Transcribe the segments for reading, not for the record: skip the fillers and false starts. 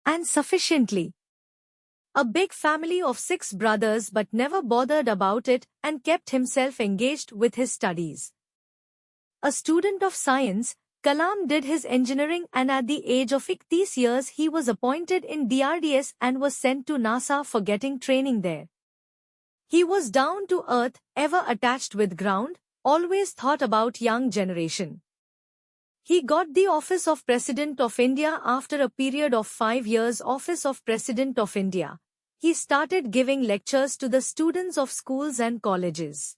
and sufficiently. A big family of 6 brothers, but never bothered about it and kept himself engaged with his studies. A student of science, Kalam did his engineering, and at the age of 30 years he was appointed in DRDS and was sent to NASA for getting training there. He was down to earth, ever attached with ground, always thought about young generation. He got the office of President of India after a period of 5 years. Office of President of India. He started giving lectures to the students of schools and colleges.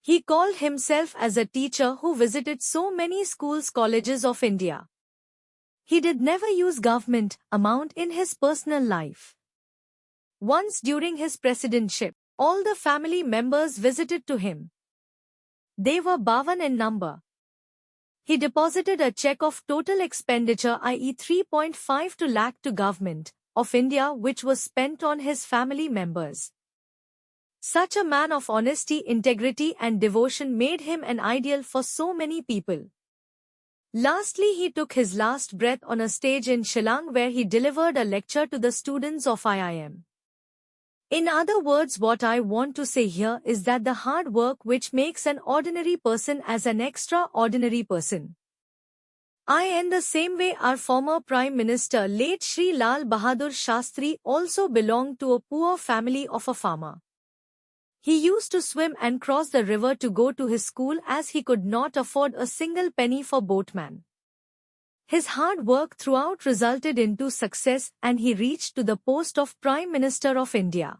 He called himself as a teacher who visited so many schools, colleges of India. He did never use government amount in his personal life. Once during his presidentship, all the family members visited to him. They were 52 in number. He deposited a check of total expenditure, i.e. 3.52 lakh to Government of India, which was spent on his family members. Such a man of honesty, integrity and devotion made him an ideal for so many people. Lastly, he took his last breath on a stage in Shillong where he delivered a lecture to the students of IIM. In other words, what I want to say here is that the hard work which makes an ordinary person as an extraordinary person. In the same way, our former Prime Minister late Shri Lal Bahadur Shastri also belonged to a poor family of a farmer. He used to swim and cross the river to go to his school as he could not afford a single penny for boatman. His hard work throughout resulted into success and he reached to the post of Prime Minister of India.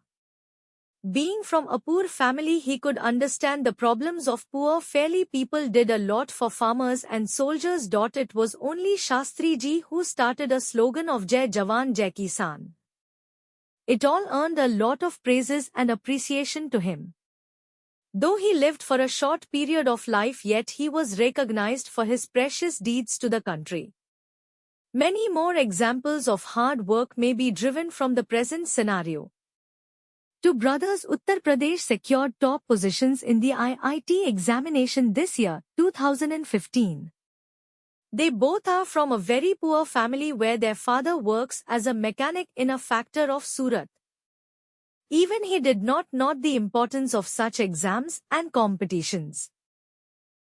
Being from a poor family, he could understand the problems of poor fairly people, did a lot for farmers and soldiers. It was only Shastri ji who started a slogan of Jai Jawan Jai Kisan. It all earned a lot of praises and appreciation to him. Though he lived for a short period of life, yet he was recognized for his precious deeds to the country. Many more examples of hard work may be driven from the present scenario. 2 brothers Uttar Pradesh secured top positions in the IIT examination this year, 2015. They both are from a very poor family where their father works as a mechanic in a factory of Surat. Even he did not know the importance of such exams and competitions.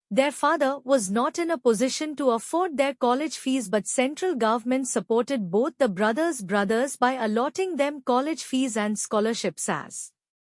Their father was not in a position to afford their college fees, but central government supported both the brothers by allotting them college fees and scholarships as